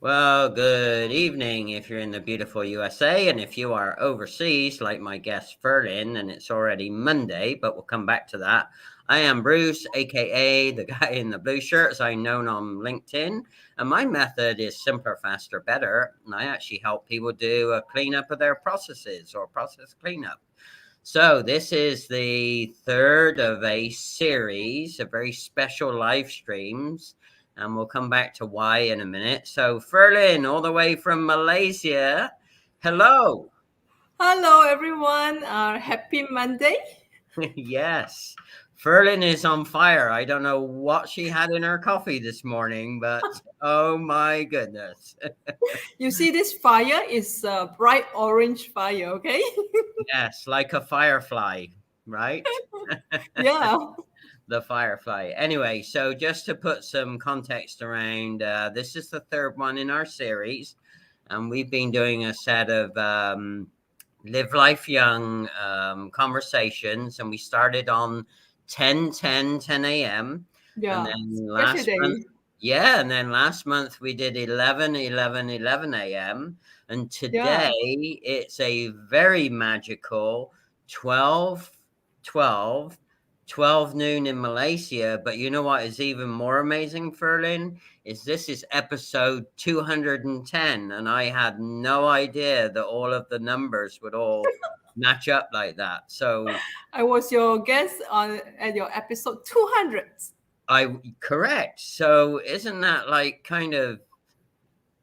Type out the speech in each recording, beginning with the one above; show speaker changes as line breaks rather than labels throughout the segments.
Well, good evening if you're in the beautiful USA, and if you are overseas, like my guest Ferlin, and it's already Monday, but we'll come back to that. I am Bruce, aka the guy in the blue shirts, I'm known on LinkedIn, and my method is simpler, faster, better. And I actually help people do a cleanup of their processes or process cleanup. So, this is the third of a series of very special live streams, and we'll come back to why in a minute. So, Ferlin, all the way from Malaysia, hello.
Hello, everyone. Happy Monday.
Yes, Ferlin is on fire. I don't know what she had in her coffee this morning, but oh my goodness.
You see, this fire is a bright orange fire, okay?
Yes, like a firefly, right?
Yeah.
The firefly. Anyway, so just to put some context around, this is the third one in our series, and we've been doing a set of live life young conversations, and we started on 10 a.m. and
Yeah.
then
Special
last month,
day.
yeah, and then last month we did 11 a.m. and
Yeah.
today it's a very magical 12 12 12 noon in Malaysia. But you know what is even more amazing, Ferlin? Is this is episode 210, and I had no idea that all of the numbers would all match up like that. So
I was your guest on at your episode 200.
I correct. So isn't that like kind of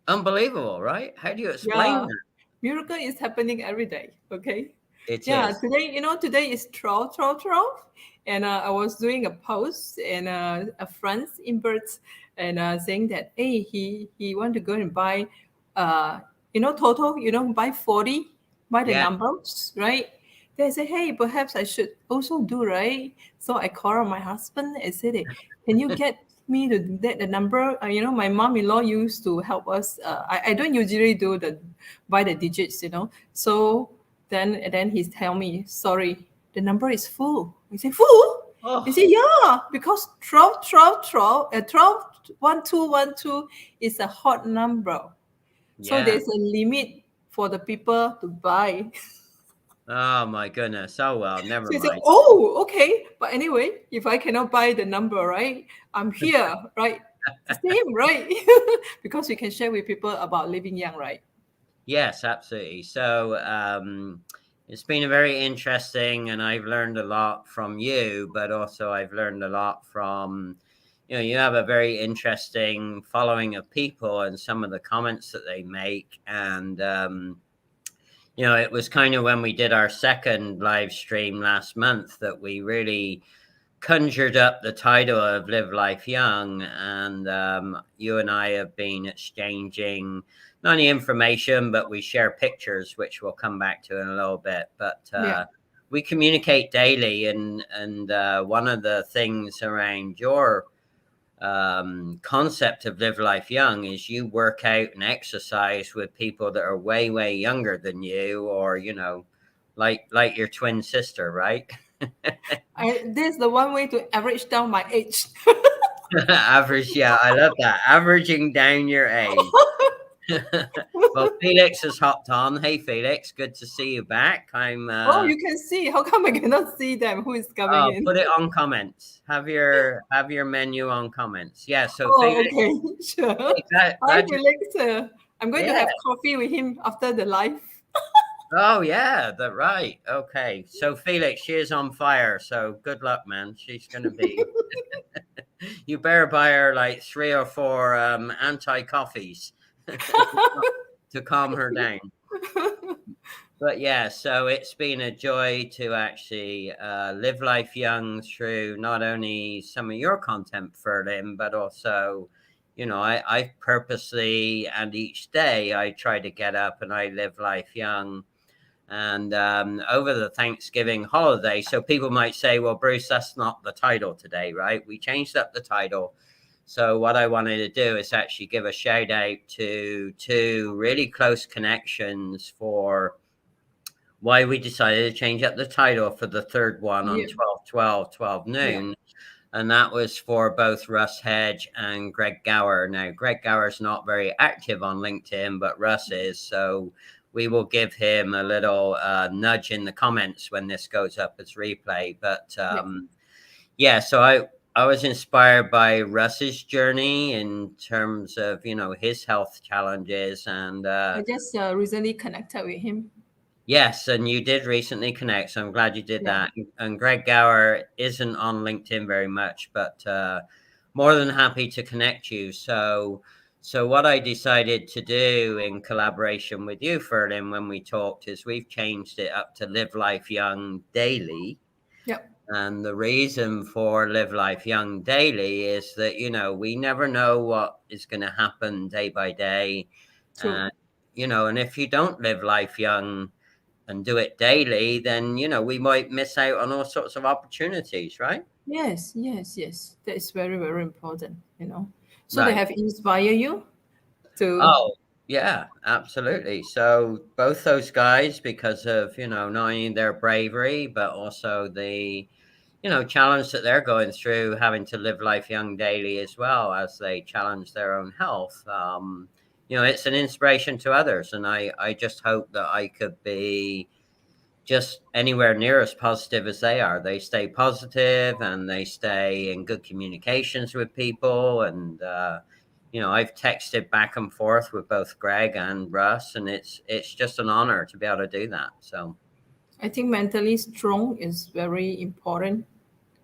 unbelievable, right? How do you explain
Yeah.
that?
Miracle is happening every day, okay?
It
Yeah,
is.
today is 12, 12, 12. And I was doing a post and a friend in Birds and saying that, hey, he want to go and buy, total, buy 40, buy the
Yeah.
numbers, right? They say, hey, perhaps I should also do, right? So I called my husband and said, can you get me to get the number? My mom-in-law used to help us. I don't usually do the by the digits, So then he tell me, sorry, the number is full. I say, full? He
Oh,
said, yeah, because 12, 12, 12, 12, 1212 is a hot number. So
yeah.
there's a limit for the people to buy.
Oh my goodness. Oh well, never
So he said,
mind.
oh, okay. But anyway, if I cannot buy the number, right, I'm here, right? The same, right? Because we can share with people about living young, right?
Yes, absolutely. So it's been a very interesting, and I've learned a lot from you, but also I've learned a lot from, you have a very interesting following of people and some of the comments that they make. And, it was kind of when we did our second live stream last month that we really conjured up the title of Live Life Young. And you and I have been exchanging not only information, but we share pictures, which we'll come back to in a little bit. But
Yeah.
we communicate daily. And one of the things around your concept of Live Life Young is you work out and exercise with people that are way, way younger than you, or, like your twin sister, right?
This is the one way to average down my age.
Average, yeah, I love that. Averaging down your age. Well, Felix has hopped on. Hey, Felix, good to see you back. I'm.
Oh, you can see. How come I cannot see them? Who is coming
Oh,
in?
put it on comments. Have your menu on comments. Yeah. So
Oh,
Felix,
okay. Sure.
hey, glad,
Hi,
glad you.
Felix. I'm going to
Yeah.
have coffee with him after the live.
Oh, yeah. That right. Okay. So Felix, she is on fire. So good luck, man. She's gonna be. You better buy her like 3 or 4 anti coffees to calm her down. But yeah, so it's been a joy to actually live life young through not only some of your content, Ferlin, but also, I purposely and each day I try to get up and I live life young. And over the Thanksgiving holiday, so people might say, well, Bruce, that's not the title today, right? We changed up the title. So what I wanted to do is actually give a shout out to two really close connections for why we decided to change up the title for the third one on
Yeah.
12, 12, 12
Yeah.
noon. and that was for both Russ Hedge and Greg Gower. Now, Greg Gower's not very active on LinkedIn, but Russ is, so we will give him a little nudge in the comments when this goes up as replay. But yeah, so I was inspired by Russ's journey in terms of, you know, his health challenges. And
I just recently connected with him.
yes, and you did recently connect, so I'm glad you did that. And Greg Gower isn't on LinkedIn very much, but more than happy to connect you. So what I decided to do in collaboration with you, Ferlin, when we talked, is we've changed it up to Live Life Young Daily.
Yep.
And the reason for Live Life Young Daily is that, you know, we never know what is going to happen day by day.
True.
You know, and if you don't live life young and do it daily, then, you know, we might miss out on all sorts of opportunities, right?
Yes. That is very, very important, you know. So they
Right.
have inspired you to.
Oh, yeah, absolutely. So both those guys, because of, you know, not only their bravery, but also the, you know, challenge that they're going through, having to live life young daily as well as they challenge their own health. You know, it's an inspiration to others. And I just hope that I could be just anywhere near as positive as they are. They stay positive and they stay in good communications with people. And, you know, I've texted back and forth with both Greg and Russ, and it's just an honor to be able to do that. So
I think mentally strong is very important.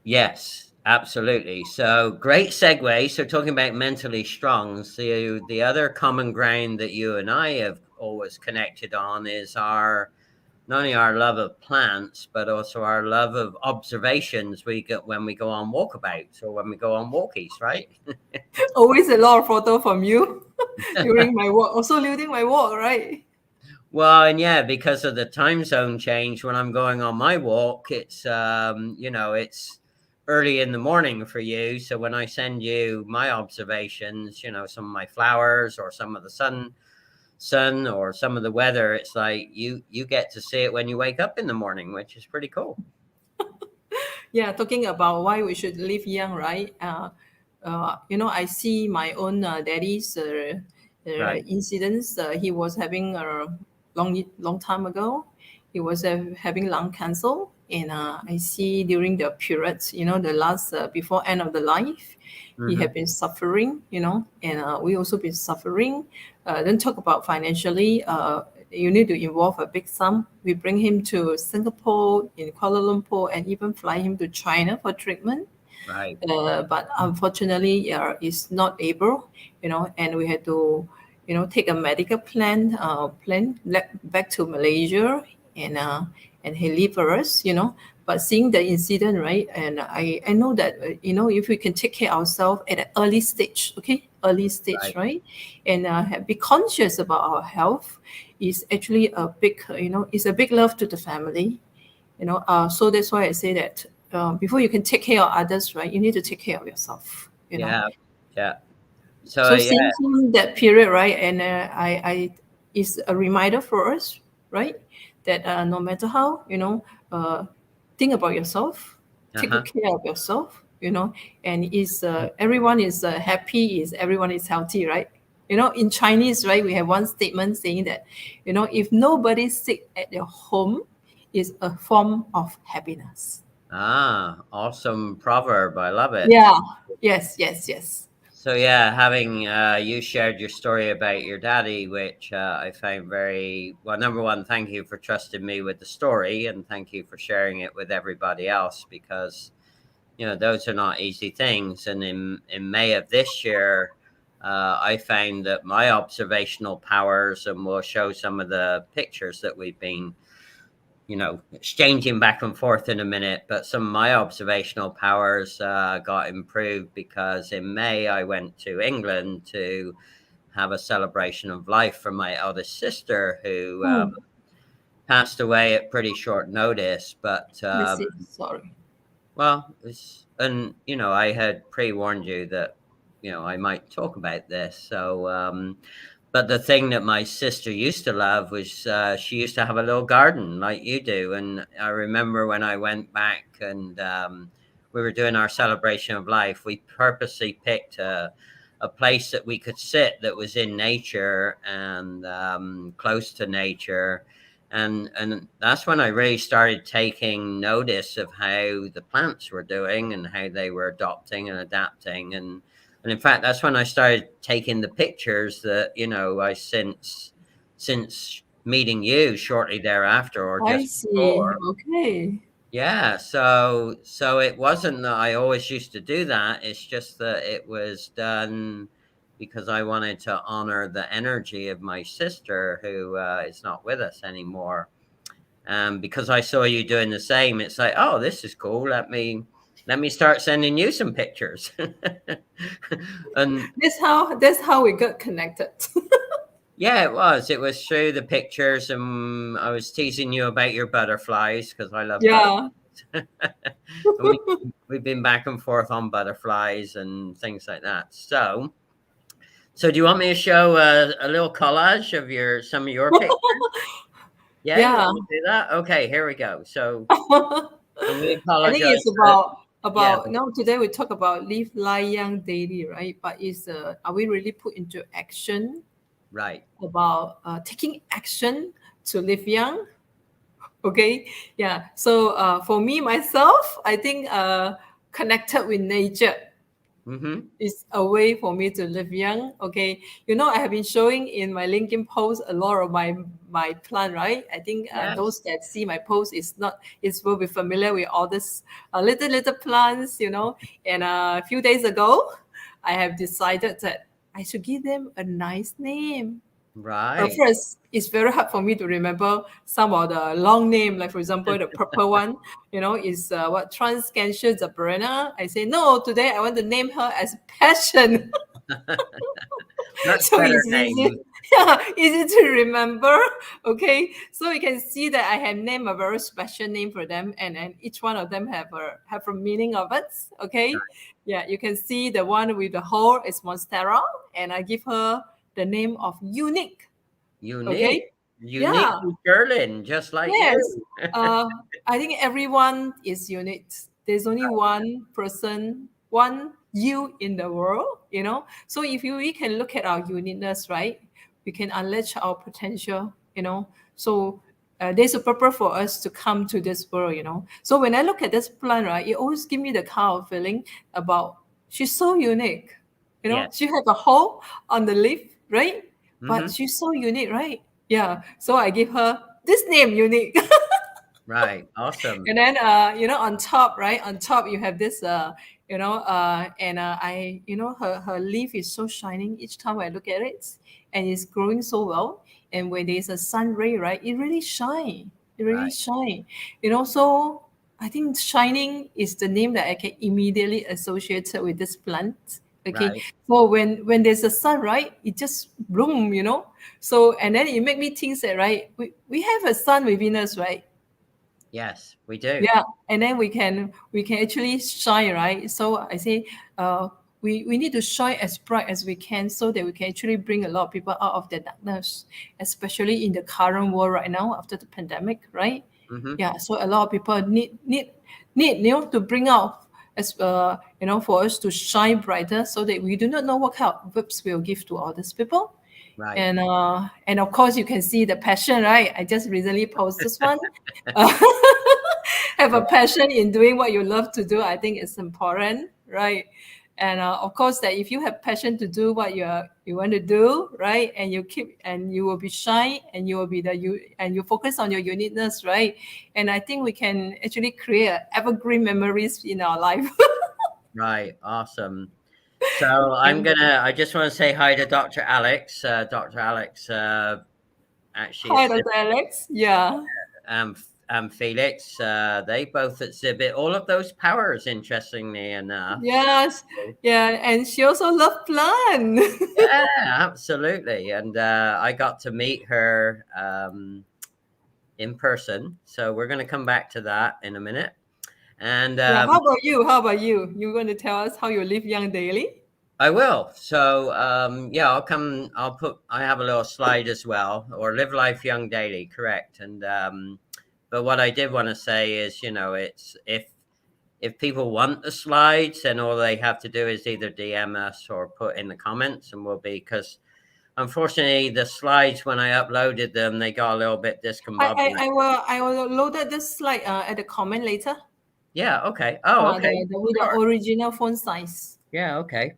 yes, absolutely. So great segue. So talking about mentally strong, so the other common ground that you and I have always connected on is our not only our love of plants, but also our love of observations we get when we go on walkabouts or when we go on walkies, right?
Always a lot of photo from you during my walk, also during my walk, right?
Well, and yeah, because of the time zone change, when I'm going on my walk, it's you know, it's early in the morning for you. So when I send you my observations, you know, some of my flowers or some of the sun or some of the weather, it's like you get to see it when you wake up in the morning, which is pretty cool.
Yeah, talking about why we should live young, right? You know, I see my own daddy's
Right.
incidents. He was having a long time ago. He was having lung cancer, and I see during the periods, you know, the last before end of the life, he
Mm-hmm.
had been suffering, you know, and we also been suffering. Then talk about financially. You need to involve a big sum. We bring him to Singapore, in Kuala Lumpur, and even fly him to China for treatment.
Right.
But unfortunately, is not able, you know, and we had to, you know, take a medical plan back to Malaysia, and he leave for us, you know. But seeing the incident, right, and I know that you know, if we can take care ourselves at an early stage, okay, early stage,
Right.
right, and be conscious about our health is actually a big, you know, it's a big love to the family, you know. So that's why I say that before you can take care of others, right, you need to take care of yourself, you know.
Yeah. Yeah. So
So
yeah.
seeing him that period, right, and I is a reminder for us, right, that no matter how, you know, think about yourself, take
Uh-huh.
good care of yourself, you know, and is everyone is happy, is everyone is healthy, right? You know, in Chinese, right, we have one statement saying that, you know, if nobody's sick at your home, is a form of happiness.
Ah, awesome proverb. I love it.
Yeah. Yes.
So yeah, having you shared your story about your daddy, which I found very well. Number one, thank you for trusting me with the story, and thank you for sharing it with everybody else, because you know those are not easy things. And in May of this year, I found that my observational powers, and we'll show some of the pictures that we've been, you know, exchanging back and forth in a minute, but some of my observational powers got improved because in May I went to England to have a celebration of life for my eldest sister, who
Oh,
passed away at pretty short notice. But
I see. Sorry.
well, and you know, I had pre-warned you that, you know, I might talk about this. So but the thing that my sister used to love was she used to have a little garden like you do. And I remember when I went back and we were doing our celebration of life, we purposely picked a place that we could sit that was in nature and close to nature. And that's when I really started taking notice of how the plants were doing and how they were adopting and adapting. And in fact, that's when I started taking the pictures that, I since meeting you shortly thereafter or
I
just
see.
before.
Okay.
Yeah, so it wasn't that I always used to do that. It's just that it was done because I wanted to honor the energy of my sister who is not with us anymore. Because I saw you doing the same, it's like, oh, this is cool. Let me start sending you some pictures. And
That's how we got connected.
yeah, it was. It was through the pictures, and I was teasing you about your butterflies because I love butterflies.
Yeah.
And we've been back and forth on butterflies and things like that. So do you want me to show a little collage of some of your pictures? Yeah, you
Yeah.
want me to do that? Okay, here we go. So, and we
I think
apologize.
it's
Yeah,
about now today we talk about live life young daily, right? But are we really put into action
right.
about taking action to live young? Okay, yeah. So for me myself, I think connected with nature
Mm-hmm.
is a way for me to live young. Okay, I have been showing in my LinkedIn post a lot of my plant, right? I think those
Yes.
that see my post will be familiar with all this little plants, And a few days ago, I have decided that I should give them a nice name.
Right.
First, it's very hard for me to remember some of the long name, like for example, the purple one, is what 𝐋𝐢𝐯𝐶. I say, no, today I want to name her as Passion.
Much
So
better
it's easy.
name.
Yeah, easy to remember. Okay, so you can see that I have named a very special name for them, and each one of them have a meaning of it. Okay, yeah, you can see the one with the hole is Monstera, and I give her the name of Unique.
Unique.
Okay,
Unique
yeah,
Sterling, just like
yes.
you.
I think everyone is unique. There's only one person, one you in the world. So if we can look at our uniqueness, right, we can unleash our potential. So there's a purpose for us to come to this world. So when I look at this plant, right, it always gives me the kind of feeling about she's so unique.
Yes.
She have a hole on the leaf, right? But
Mm-hmm.
she's so unique, right? Yeah. So I give her this name, Unique.
Right. Awesome.
And then on top, right, on top you have this and I her leaf is so shining each time I look at it, and it's growing so well. And when there's a sun ray, right, it really
Right.
shine. So I think shining is the name that I can immediately associate it with this plant. Okay,
Right.
so when there's a sun, right, it just bloom. So and then it make me think that, right, we have a sun within us, right?
Yes, we do.
Yeah, and then we can actually shine, right? So I say we need to shine as bright as we can so that we can actually bring a lot of people out of the darkness, especially in the current world right now after the pandemic, right?
Mm-hmm.
Yeah, so a lot of people need to bring out as for us to shine brighter so that we do not know what kind of vibes we'll give to all these people.
Right.
And of course you can see the passion, right? I just recently posted this one. Have a passion in doing what you love to do. I think it's important, right? And of course that if you have passion to do what you want to do, right, and you will be shy, and you will be and you focus on your uniqueness, right? And I think we can actually create evergreen memories in our life.
Right. Awesome. So I just want to say hi to Dr. Alex. Dr. Alex actually
Hi,
is
Dr. Alex. Yeah.
um, Felix. They both exhibit all of those powers, interestingly enough.
Yes.
So,
Yeah. And she also loved plant.
yeah, absolutely. And I got to meet her in person. So we're going to come back to that in a minute. And
Yeah. How about you? How about you? You going to tell us how you live young daily?
I will. So, yeah, I have a little slide as well, or live life young daily, correct. And, but what I did want to say is, it's, if people want the slides, then all they have to do is either DM us or put in the comments, and we'll be, because unfortunately the slides, when I uploaded them, they got a little bit discombobulated.
I will load this slide at the comment later.
Yeah. Okay. Oh, okay.
With the original font size.
Yeah. Okay.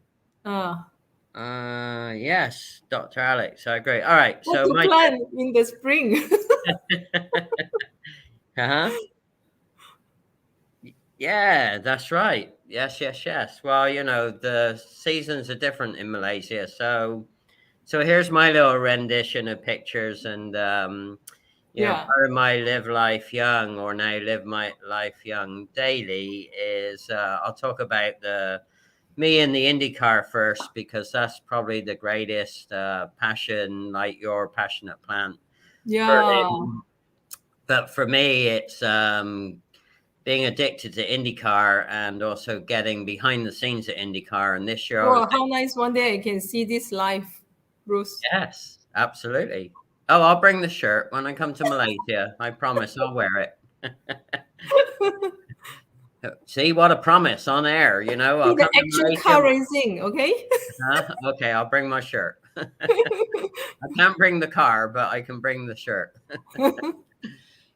Yes, Dr. Alex, I agree. All right.
What
So
to plant in the spring?
Yeah, that's right. Yes, yes, yes. Well, you know, the seasons are different in Malaysia. So here's my little rendition of pictures, and you know, part of my Live Life Young, or now Live My Life Young daily, is I'll talk about me in the IndyCar first, because that's probably the greatest passion, like your passionate plant.
Yeah.
But for me, it's being addicted to IndyCar, and also getting behind the scenes at IndyCar. And this year,
how nice! One day I can see this live, Bruce.
Yes, absolutely. Oh, I'll bring the shirt when I come to Malaysia. I promise I'll wear it. See, what a promise on air, you know. I'll
the
come to
action
Malaysia.
car racing, okay?
Okay, I'll bring my shirt. I can't bring the car, but I can bring the shirt.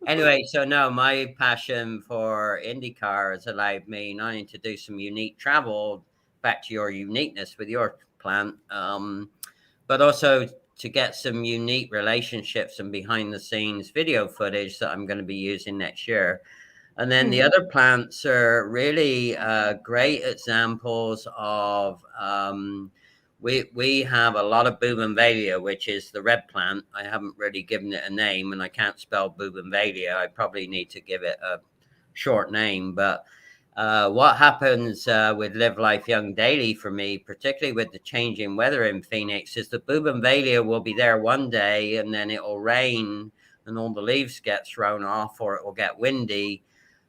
Anyway, so no, my passion for IndyCar has allowed me not only to do some unique travel, back to your uniqueness with your plant, but also to get some unique relationships and behind the scenes video footage that I'm going to be using next year. And then the other plants are really great examples of, we have a lot of bougainvillea, which is the red plant. I haven't really given it a name, and I can't spell bougainvillea. I probably need to give it a short name. But what happens with Live Life Young daily for me, particularly with the changing weather in Phoenix, is the bougainvillea will be there one day, and then it will rain and all the leaves get thrown off, or it will get windy.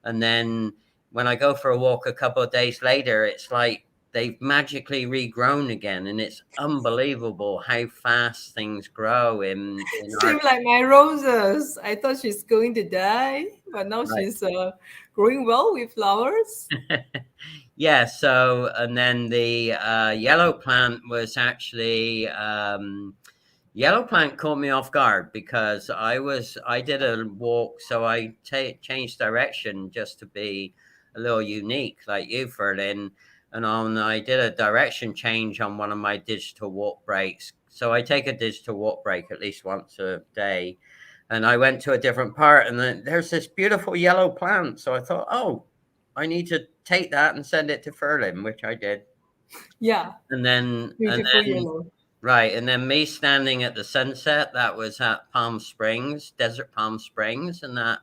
And then when I go for a walk a couple of days later, it's like they've magically regrown again. And it's unbelievable how fast things grow in
Seems like my roses. I thought she's going to die, but now she's growing well with flowers.
Yeah. So, and then the yellow plant was actually, yellow plant caught me off guard, because I did a walk. So I changed direction just to be a little unique, like you, Ferlin. And I did a direction change on one of my digital walk breaks. So I take a digital walk break at least once a day. And I went to a different part, and then there's this beautiful yellow plant. So I thought, oh, I need to take that and send it to Ferlin, which I did.
Yeah.
And then,
yellow.
Right. And then me standing at the sunset, that was at Palm Springs, Desert Palm Springs. And that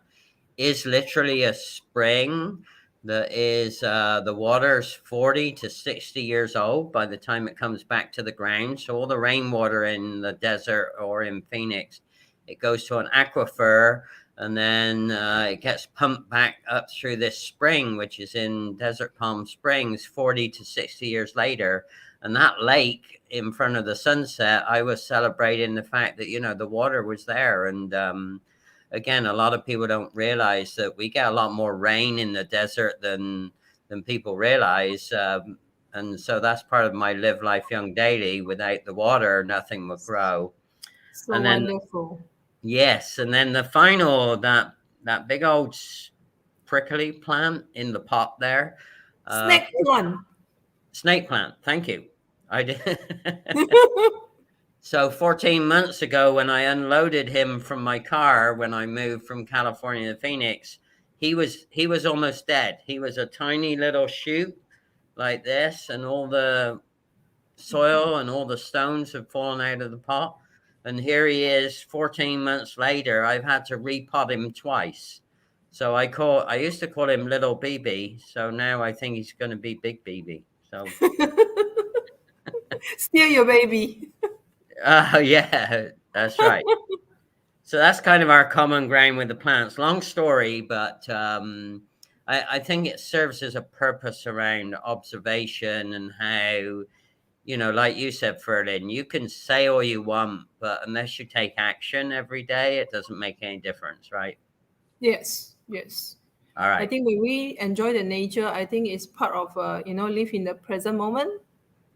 is literally a spring that is, the water's 40 to 60 years old by the time it comes back to the ground. So all the rainwater in the desert or in Phoenix, it goes to an aquifer, and then it gets pumped back up through this spring, which is in Desert Palm Springs 40 to 60 years later. And that lake in front of the sunset, I was celebrating the fact that, you know, the water was there. And again, a lot of people don't realize that we get a lot more rain in the desert than people realize. And so that's part of my Live Life Young daily. Without the water, nothing will grow.
So and then, wonderful.
Yes. And then the final, that big old prickly plant in the pot there.
Snake plant.
Snake plant. Thank you. I did. So 14 months ago, when I unloaded him from my car, when I moved from California to Phoenix, he was almost dead. He was a tiny little shoot like this, and all the soil and all the stones have fallen out of the pot. And here he is 14 months later. I've had to repot him twice. So I used to call him Little BB. So now I think he's going to be Big BB. So
still your baby.
Yeah, that's right. So that's kind of our common ground with the plants. Long story, but I think it serves as a purpose around observation, and how, you know, like you said, Ferlin, you can say all you want, but unless you take action every day, it doesn't make any difference, right?
Yes, yes.
All
I
right.
think when we enjoy the nature, I think it's part of live in the present moment,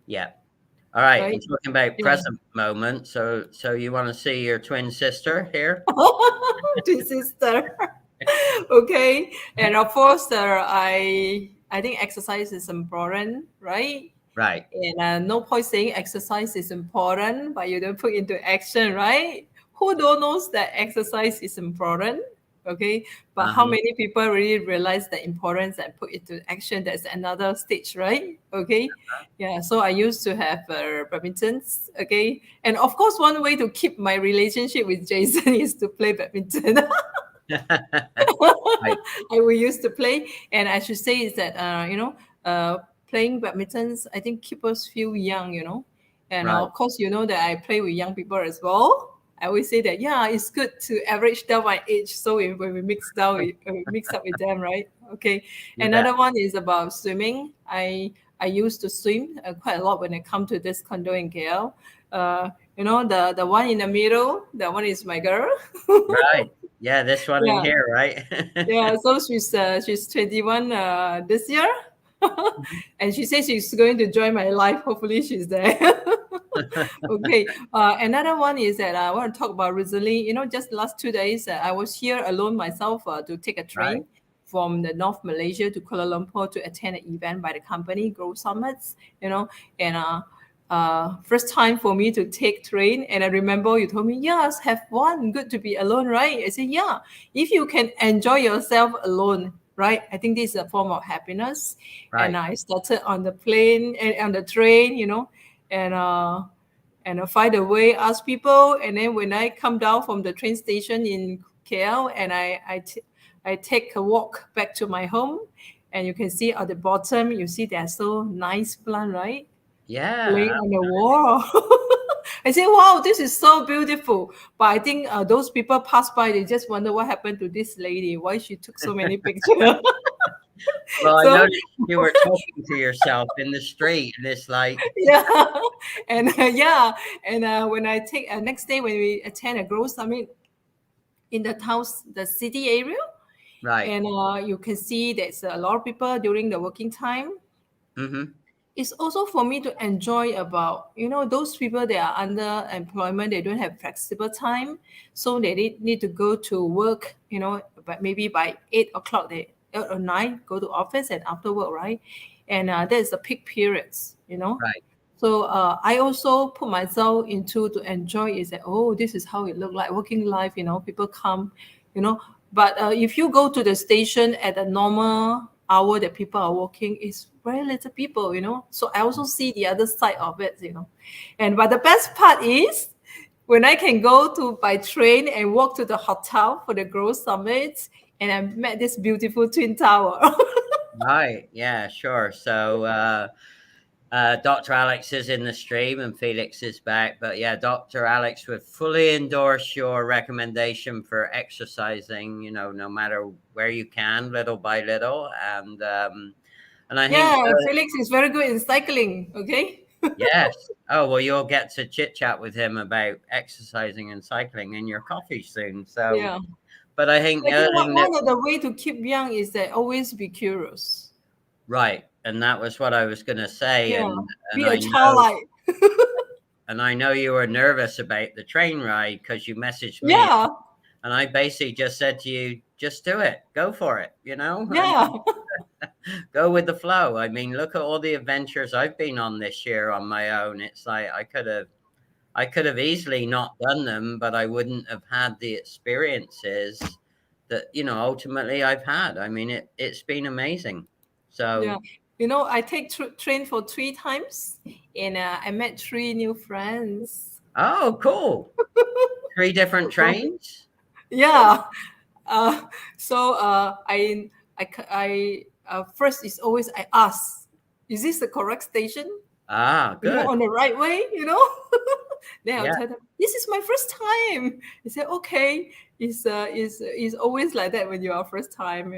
Yeah. All right.
right?
And talking about
Yeah.
present moment, so you want to see your twin sister here?
Twin sister. Okay. And of course, I think exercise is important, right?
Right.
And no point saying exercise is important, but you don't put into action, right? Who don't knows that exercise is important? Okay, but how
Uh-huh.
many people really realize the importance and put it to action? That's another stage, right? Okay, yeah. So I used to have badmintons. Okay, and of course, one way to keep my relationship with Jason is to play badminton.
Right.
We used to play, and I should say is that playing badmintons I think keep us feel young, and
Right.
of course that I play with young people as well. I always say that it's good to average down my age, so when we mix down, we mix up with them, right? Okay.
You bet.
Another one is about swimming. I used to swim quite a lot when I come to this condo in KL. The one in the middle, that one is my girl.
Right. Yeah, this one in
Yeah.
here, right?
Yeah, so she's 21 this year, and she says she's going to join my life. Hopefully, she's there. Okay. Another one is that I want to talk about recently. Just last 2 days, I was here alone myself to take a
Right.
train from the North Malaysia to Kuala Lumpur to attend an event by the company, Growth Summits. And first time for me to take train. And I remember you told me, yes, have fun. Good to be alone, right? I said, yeah. If you can enjoy yourself alone, right? I think this is a form of happiness. And
Right.
I started on the plane and on the train, and I find a way, ask people, and then when I come down from the train station in KL, and I take a walk back to my home, and you can see at the bottom, you see there's so nice plant, right?
Yeah.
Laying on the wall. I say, wow, this is so beautiful. But I think those people pass by, they just wonder what happened to this lady, why she took so many pictures.
Well, I
So
noticed you were talking to yourself in the street, and it's like,
yeah, and yeah, and when I take next day when we attend a growth summit in the city area,
right.
and you can see there's a lot of people during the working time.
Mm-hmm.
It's also for me to enjoy about those people that are under employment, they don't have flexible time, so they need to go to work, but maybe by 8 o'clock, they 8 or 9 go to office, and after work, right? And there's the peak periods.
Right.
So I also put myself into to enjoy is that, oh, this is how it look like working life. People come, you know. But if you go to the station at a normal hour that people are working, it's very little people. So I also see the other side of it. And but the best part is when I can go to by train and walk to the hotel for the Growth Summit, and I met this beautiful twin tower.
Right. Yeah, sure. So Dr. Alex is in the stream and Felix is back. But yeah, Dr. Alex would fully endorse your recommendation for exercising, no matter where you can, little by little. And I think,
Yeah, Felix is very good in cycling. Okay.
yes. Oh, well, you'll get to chit chat with him about exercising and cycling in your coffee soon. So,
Yeah.
but I think
I
the other
think
thing that,
one of the way to keep young is that always be curious.
right. And that was what I was going to say.
Yeah.
And
Be a childlike.
I know you were nervous about the train ride because you messaged me,
Yeah.
and I basically just said to you, just do it, go for it, I
Yeah.
mean, go with the flow. I mean, look at all the adventures I've been on this year on my own. It's like I could have easily not done them, but I wouldn't have had the experiences that ultimately I've had. I mean, it's been amazing.
Yeah.
So,
I take train for 3 times, and I met 3 new friends.
oh, cool. 3 different trains.
Yeah. Uh, so first is always I ask, is this the correct station?
Ah, good.
On the right way. Then I'll
Yeah,
tell them, this is my first time. They say, okay. It's always like that when you are first time.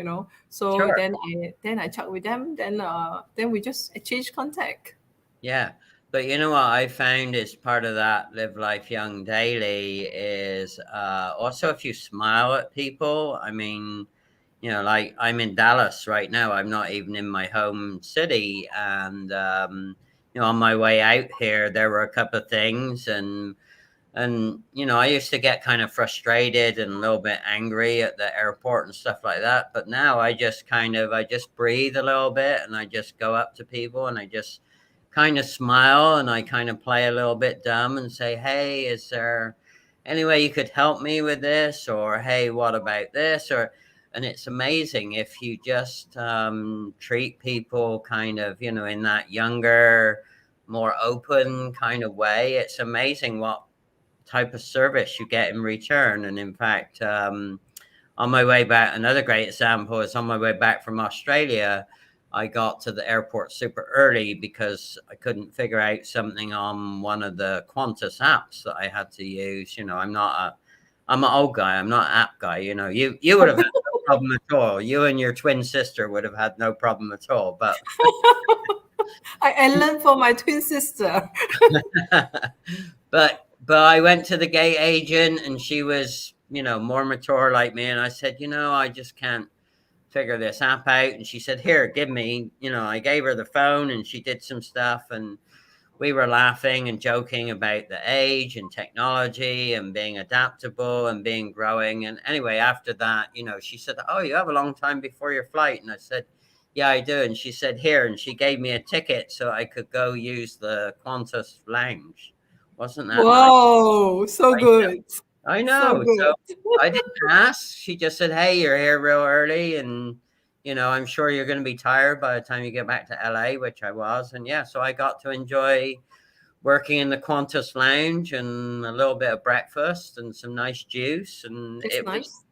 So
sure.
then I chat with them. Then we just exchange contact.
Yeah. But you know what I found is part of that live life young daily is also if you smile at people, I mean, you know, like I'm in Dallas right now. I'm not even in my home city. And, you know, on my way out here, there were a couple of things. And, you know, I used to get kind of frustrated and a little bit angry at the airport and stuff like that. But now I just breathe a little bit and I just go up to people and I just kind of smile and I kind of play a little bit dumb and say, hey, is there any way you could help me with this? Or, hey, what about this? And it's amazing if you just treat people kind of, you know, in that younger, more open kind of way. It's amazing what type of service you get in return. And in fact, on my way back, another great example is on my way back from Australia, I got to the airport super early because I couldn't figure out something on one of the Qantas apps that I had to use. You know, I'm an old guy. I'm not an app guy. You know, you would have had no problem at all. You and your twin sister would have had no problem at all. But
I learned from my twin sister.
but I went to the gate agent and she was, you know, more mature like me. And I said, you know, I just can't figure this app out. And she said, here, give me, you know, I gave her the phone and she did some stuff. And we were laughing and joking about the age and technology and being adaptable and being growing. And anyway, after that, you know, she said, oh, you have a long time before your flight. And I said, yeah, I do. And she said, here. And she gave me a ticket so I could go use the Qantas lounge. Wasn't that nice?
Whoa, so good.
I
So
know. So
good.
I didn't ask. She just said, hey, you're here real early. And, you know, I'm sure you're going to be tired by the time you get back to LA, which I was. And yeah, so I got to enjoy working in the Qantas lounge and a little bit of breakfast and some nice juice. And
It's
it was,
nice.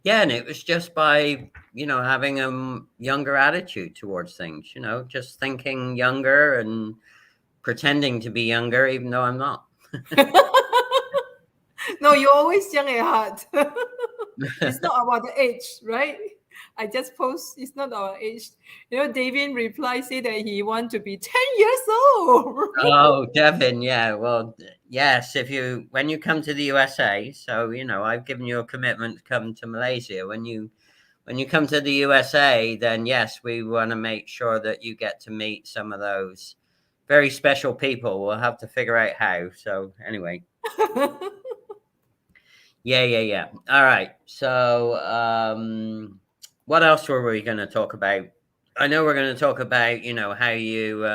yeah, and it was just by, you know, having a younger attitude towards things, you know, just thinking younger and pretending to be younger, even though I'm not.
No, you're always young at heart. It's not about the age, right? I just post, it's not our age. You know, David replied, say that he want to be 10 years old.
Oh, Devin, yeah. Well, yes, when you come to the USA, so, you know, I've given you a commitment to come to Malaysia. When you come to the USA, then yes, we want to make sure that you get to meet some of those very special people. We'll have to figure out how. So anyway. Yeah. All right. So, what else were we going to talk about? I know we're going to talk about, you know, how you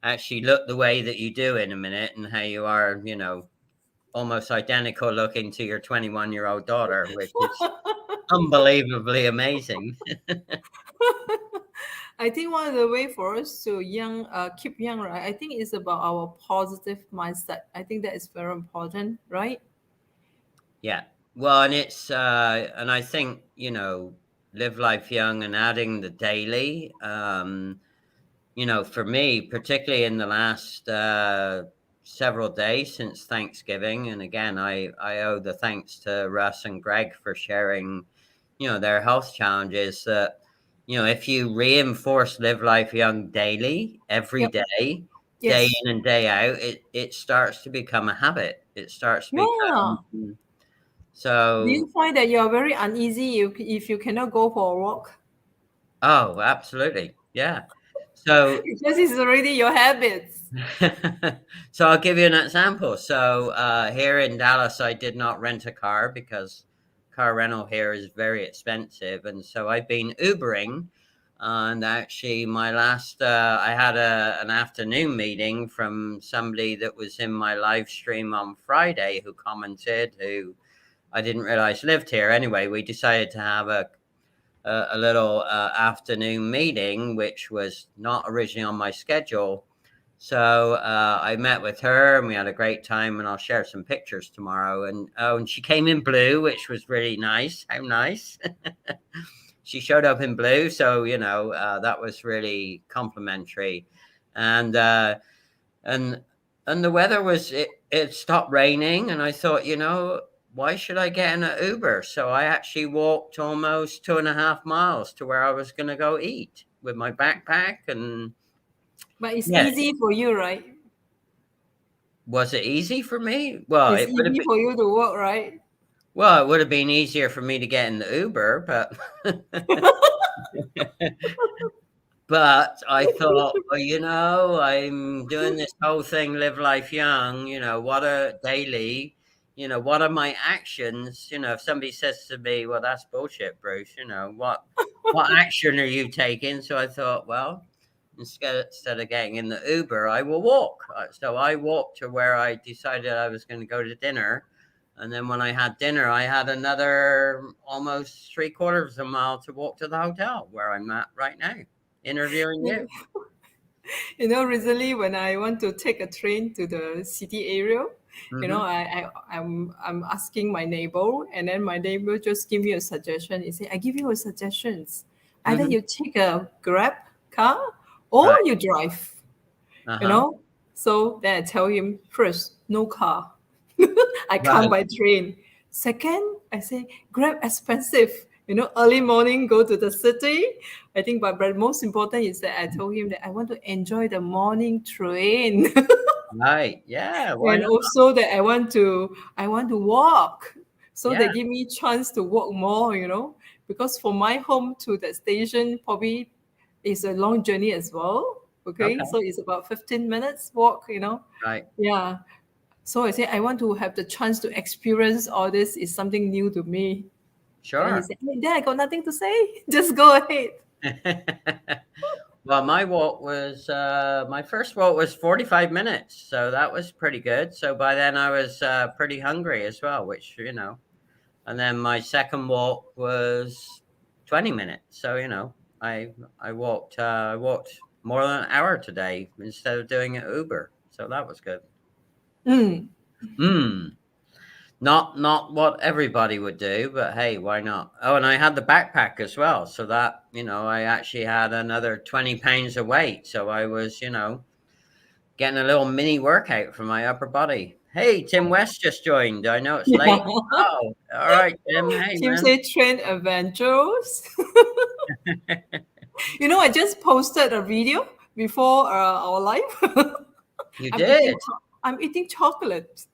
actually look the way that you do in a minute and how you are, you know, almost identical looking to your 21-year-old daughter, which is unbelievably amazing.
I think one of the way for us to keep young, right? I think it's about our positive mindset. I think that is very important, right?
Yeah. Well, and and I think, you know, live life young and adding the daily, you know, for me, particularly in the last several days since Thanksgiving, and again, I owe the thanks to Russ and Greg for sharing, you know, their health challenges. That, you know, if you reinforce live life young daily, every
Yep.
day, day
Yes.
in and day out, it starts to become a habit. It starts to
Yeah.
become
Do you
so.
find that you're very uneasy if you cannot go for a walk?
Oh, absolutely, yeah. So
Because it's already your habits.
so I'll give you an example. So here in Dallas, I did not rent a car because car rental here is very expensive, and so I've been Ubering. And actually, I had an afternoon meeting from somebody that was in my live stream on Friday who commented, who I didn't realize lived here. Anyway, we decided to have a little afternoon meeting, which was not originally on my schedule. So I met with her and we had a great time, and I'll share some pictures tomorrow. And she came in blue, which was really nice. How nice. She showed up in blue. So, you know, that was really complimentary. And, and, and the weather it stopped raining. And I thought, you know, why should I get in an Uber? So I actually walked almost 2.5 miles to where I was going to go eat with my backpack. And
But it's
yeah.
easy for you, right?
Was it easy for me? Well,
It's
it would have
easy
been.
for you to work, right?
Well, it would have been easier for me to get in the Uber, but but I thought, well, I'm doing this whole thing, live life young. What a daily. What are my actions? If somebody says to me, "Well, that's bullshit, Bruce," what action are you taking? So I thought, well, instead of getting in the Uber, I will walk. So I walked to where I decided I was going to go to dinner. And then when I had dinner, I had another almost 3/4 of a mile to walk to the hotel where I'm at right now, interviewing you.
Recently when I want to take a train to the city area,
Mm-hmm.
I'm asking my neighbor, and then my neighbor just give me a suggestion. He said, "I give you a suggestions. Either
Mm-hmm.
you take a Grab car or
Right.
you drive." You
Uh-huh.
know. So then I tell him first, no car. I come
Right.
by train. Second, I say Grab expensive. Early morning go to the city. I think, but most important is that I told him that I want to enjoy the morning train,
Right. Yeah. Why
and
not?
also that I want to walk. So
Yeah.
they give me chance to walk more. Because from my home to the station probably is a long journey as well. Okay,
Okay.
so it's about 15 minutes walk.
Right.
Yeah. So I said, I want to have the chance to experience all this. Is something new to me. Then he
Sure.
said, "Hey, Dad, I got nothing to say. Just go ahead."
Well, my first walk was 45 minutes, so that was pretty good. So by then I was pretty hungry as well, which. And then my second walk was 20 minutes. So, I walked more than an hour today instead of doing it Uber. So that was good.
Mm.
Hmm. Not what everybody would do, but hey, why not? Oh, and I had the backpack as well. So that, I actually had another 20 pounds of weight. So I was, getting a little mini workout for my upper body. Hey, Tim West just joined. I know it's late.
Yeah.
Oh, all right, Tim. Hey,
Tim
man.
say train adventures. I just posted a video before our live.
You
I'm eating.
did?
I'm eating chocolate.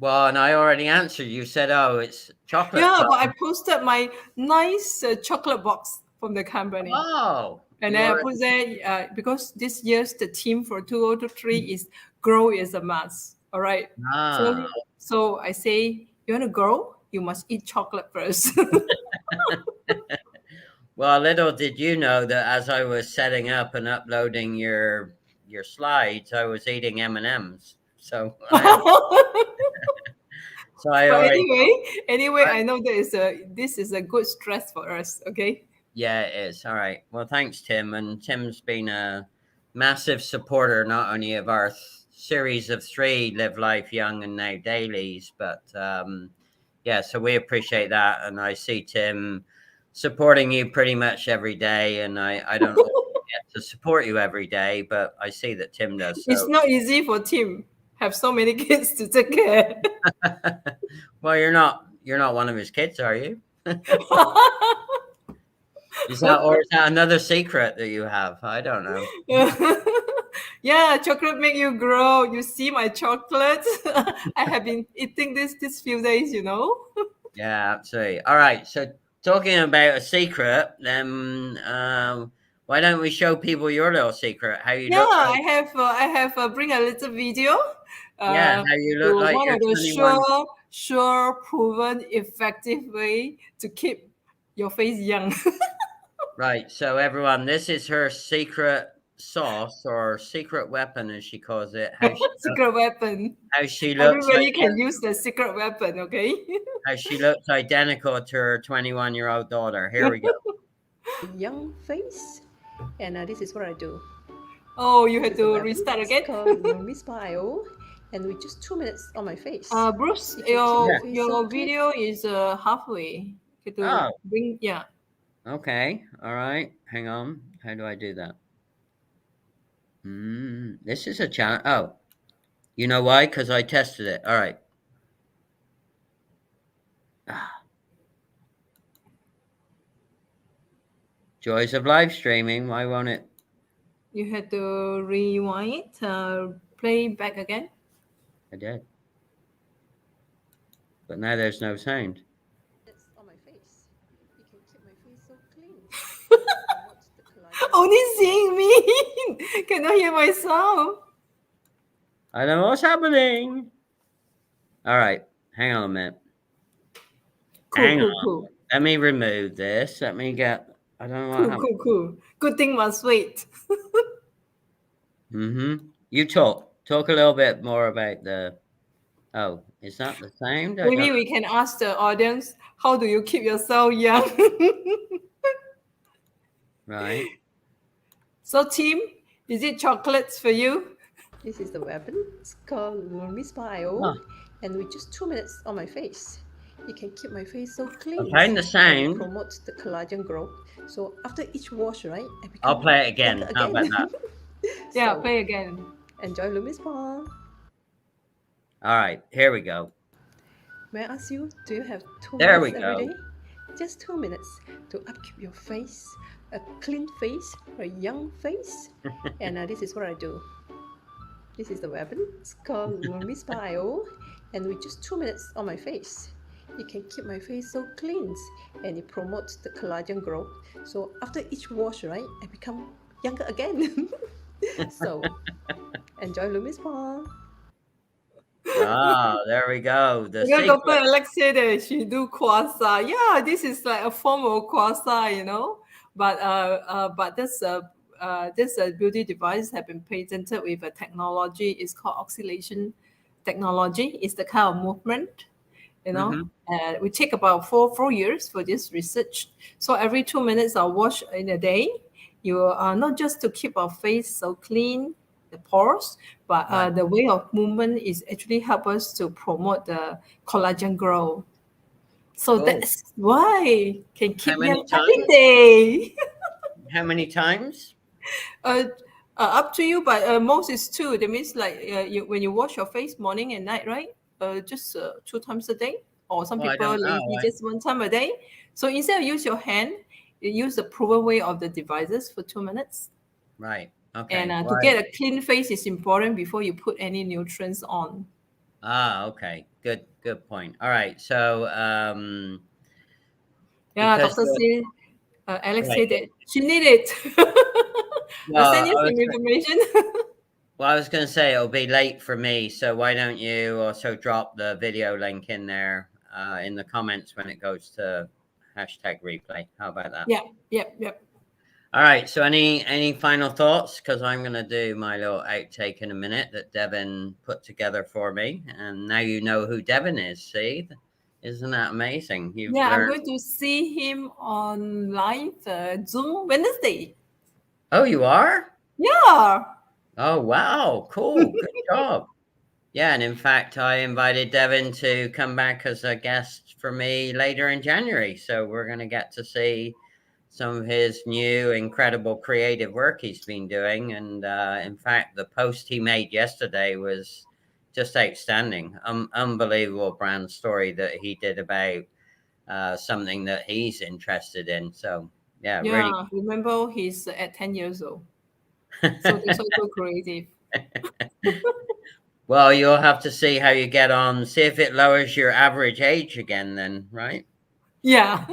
Well, and I already answered. You said, oh, it's chocolate
Yeah, but I
time.
posted my nice chocolate box from the company.
Oh,
And
you
then I
already.
put there because this year's the theme for 2023 is grow is a must. All right. So
Ah.
so I say you want to grow, you must eat chocolate first.
Well, little did you know that as I was setting up and uploading your slides, I was eating M&Ms. So I so I
But
already.
anyway, I know this is a good stress for us. Okay.
Yeah, it is. All right. Well, thanks, Tim. And Tim's been a massive supporter not only of our series of 3 Live Life Young and Now dailies, but yeah, so we appreciate that. And I see Tim supporting you pretty much every day. And I don't always get to support you every day, but I see that Tim does.
It's
So,
not easy for Tim have so many kids to take care.
well, you're not one of his kids, are you? Or is that another secret that you have? I don't know.
Yeah, chocolate make you grow. You see my chocolate. I have been eating this few days.
Yeah, absolutely. All right. So talking about a secret, then why don't we show people your little secret? How you
Yeah,
look like?
I have bring a little video
Yeah,
uh,
how you look
to
like
one
you're
of the
21.
sure proven effective way to keep your face young.
Right. So everyone, this is her secret sauce or secret weapon, as she calls it.
Secret weapon.
How she looks
Everybody can use the secret weapon. Okay.
how she looks identical to her 21-year-old daughter. Here we go.
Young face, and this is what I do.
Oh, you
This
had
is the
to
weapon.
restart
It's
again.
called Misbio, and with just 2 minutes on my face,
Bruce,
it can keep
your
my
Yeah.
face so
your
clear.
video is halfway. You have to
Oh,
bring, yeah.
okay. All right. Hang on. How do I do that? This is a challenge. Oh, you know why? Because I tested it. All right. Ah, joys of live streaming. Why won't it?
You had to rewind, play back again.
I did. But now there's no sound.
It's on my face. You can keep my face so clean. Promote the collagen.
Only seeing me. Cannot hear myself.
I don't know what's happening. All right, hang on a minute. Hang on.
Cool.
Let me remove this. Let me get. I don't know what happened.
Cool. Good thing must wait.
You talk a little bit more about the. Oh, is that the sound?
Maybe we can ask the audience, how do you keep yourself young?
Right.
So, Tim, is it chocolates for you?
This is the weapon. It's called 𝐋𝐢𝐯𝐞.
Oh.
And with just 2 minutes on my face, you can keep my face so clean.
I found the sound.
Promote the collagen growth. So after each wash, right?
I'll play it again. How about that?
Yeah, play again.
Enjoy 𝐿umi-spa.
All right, here we go.
May I ask you, do you have 2
There we
minutes
go.
every day? Just 2 minutes to upkeep your face, a clean face, a young face. And this is what I do. This is the weapon. It's called 𝐿umi-spa. And with just 2 minutes on my face, you can keep my face so clean, and it promotes the collagen growth. So after each wash, right, I become younger again. So enjoy 𝐿umi-spa.
Ah, there we go. The
Yeah,
secret.
Dr. Alex said that she do 𝐾𝐲𝐯. Yeah, this is like a form of 𝐾𝐲𝐯, you know. But this beauty device have been patented with a technology. It's called oscillation technology. It's the kind of movement, you know. We take about four years for this research. So every 2 minutes I wash in a day. You are not just to keep our face so clean, the pores, but the way of movement is actually help us to promote the collagen growth. So that's why can keep young every day.
How many times?
Up to you, but most is 2. That means like when you wash your face morning and night, right? Just 2 times a day, or some people lazy just 1 time a day. So instead of use your hand, you use the proven way of the devices for 2 minutes.
Right. Okay.
And to get a clean face is important before you put any nutrients on.
Ah, okay. Good point. All right. So,
yeah, Dr. C, Alex said that she need it. I'll send you some information.
Well, I was going to say it'll be late for me, so why don't you also drop the video link in there in the comments when it goes to #replay. How about that?
Yep.
All right. So any final thoughts? Because I'm going to do my little outtake in a minute that Devin put together for me. And now you know who Devin is. See? Isn't that amazing?
I'm going to see him on live Zoom Wednesday.
Oh, you are?
Yeah.
Oh, wow. Cool. Good job. Yeah. And in fact, I invited Devin to come back as a guest for me later in January. So we're going to get to see some of his new incredible creative work he's been doing. And in fact, the post he made yesterday was just outstanding. Unbelievable brand story that he did about something that he's interested in. So yeah, really.
Remember he's at 10 years old. So he's so creative.
Well, you'll have to see how you get on. See if it lowers your average age again then, right?
Yeah.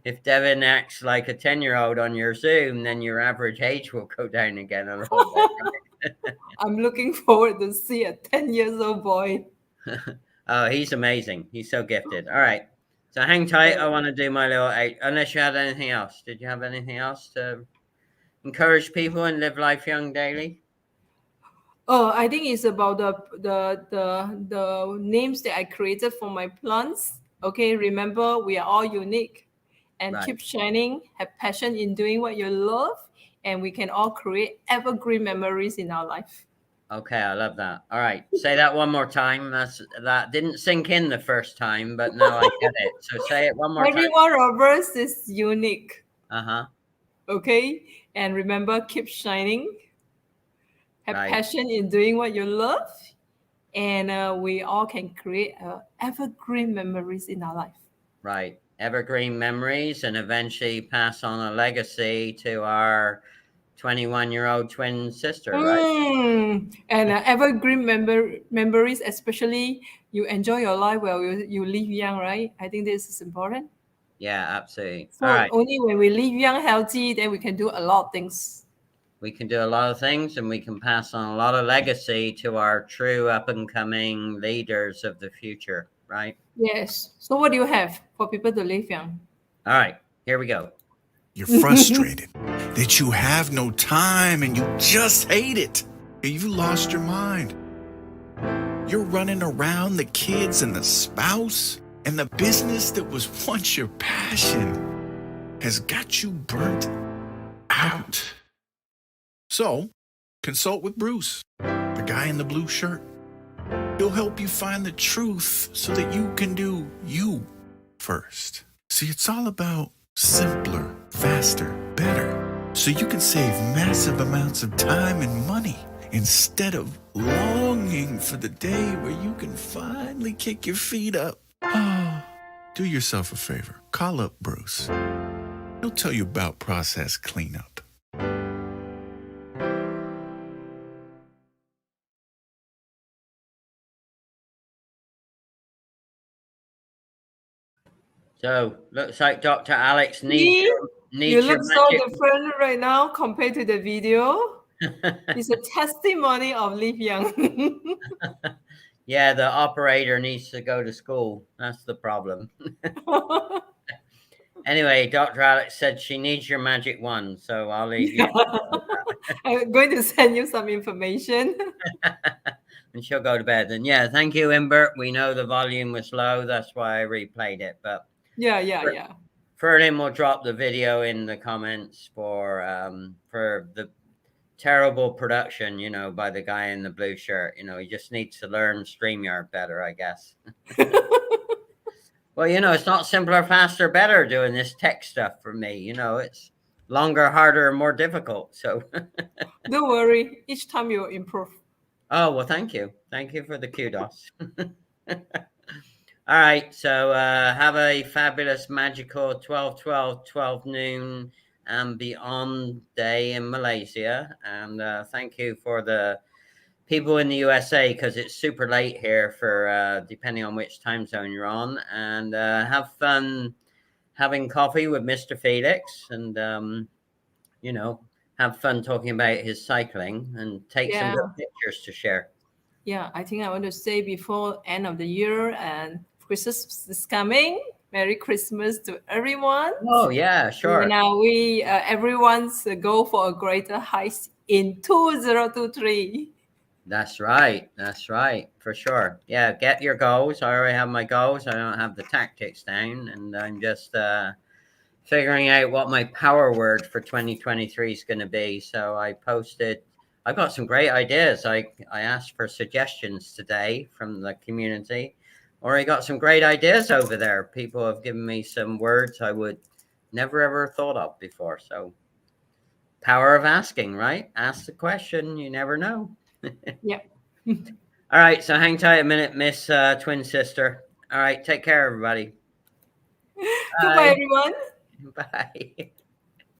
If Devin acts like a 10-year-old on your Zoom, then your average age will go down again a little bit. Right?
I'm looking forward to see a 10 years old boy.
Oh, he's amazing. He's so gifted. All right. So hang tight. I want to do my little unless you had anything else. Did you have anything else to encourage people and live life young daily?
Oh, I think it's about the names that I created for my plants. Okay, remember we are all unique, and keep shining, have passion in doing what you love, and we can all create evergreen memories in our life.
Okay, I love that. All right, say that one more time. That didn't sink in the first time, but now I get it. So say it one more time.
Every one of us is unique.
Uh-huh.
Okay, and remember, keep shining, have passion in doing what you love, and we all can create evergreen memories in our life.
Right, evergreen memories, and eventually pass on a legacy to our 21-year-old twin sister, right?
And evergreen memories, especially you enjoy your life while you live young, right? I think this is important.
Yeah, absolutely.
So
All right.
only when we live young, healthy, then we can do a lot of things.
We can do a lot of things, and we can pass on a lot of legacy to our true up-and-coming leaders of the future, right?
Yes. So what do you have for people to live young?
All right, here we go.
You're frustrated that you have no time and you just hate it. You lost your mind. You're running around the kids and the spouse, and the business that was once your passion has got you burnt out. So, consult with Bruce, the guy in the blue shirt. He'll help you find the truth so that you can do you first. See, it's all about simpler, faster, better, so you can save massive amounts of time and money instead of longing for the day where you can finally kick your feet up. Do yourself a favor. Call up Bruce. He'll tell you about process cleanup.
So, looks like Dr. Alex needs
You
your
look so
magic.
different right now compared to the video. It's a testimony of live young.
Yeah, the operator needs to go to school. That's the problem. Anyway, Dr. Alex said she needs your magic wand, so I'll leave you.
I'm going to send you some information.
And she'll go to bed. And yeah, thank you, Imbert. We know the volume was low. That's why I replayed it. But
Yeah.
Ferlin will drop the video in the comments for the terrible production, by the guy in the blue shirt. He just needs to learn StreamYard better, I guess. Well, it's not simpler, faster, better doing this tech stuff for me. It's longer, harder, more difficult. So
Don't worry. Each time you'll improve.
Oh, well, thank you. Thank you for the kudos. All right. So have a fabulous, magical 12 noon and beyond day in Malaysia. And thank you for the people in the USA, because it's super late here for depending on which time zone you're on. And have fun having coffee with Mr. Felix, and, have fun talking about his cycling, and take some good pictures to share.
Yeah, I think I want to say before end of the year and Christmas is coming. Merry Christmas to everyone.
Oh yeah, sure.
Now we everyone's go for a greater heights in 2023.
That's right. For sure. Yeah, get your goals. I already have my goals. I don't have the tactics down, and I'm just figuring out what my power word for 2023 is going to be. So I've got some great ideas. I asked for suggestions today from the community, or I got some great ideas over there. People have given me some words I would never ever thought of before. So power of asking, right? Ask the question. You never know.
Yep.
All right. So hang tight a minute, Miss Twin Sister. All right. Take care, everybody.
Goodbye, everyone.
Bye.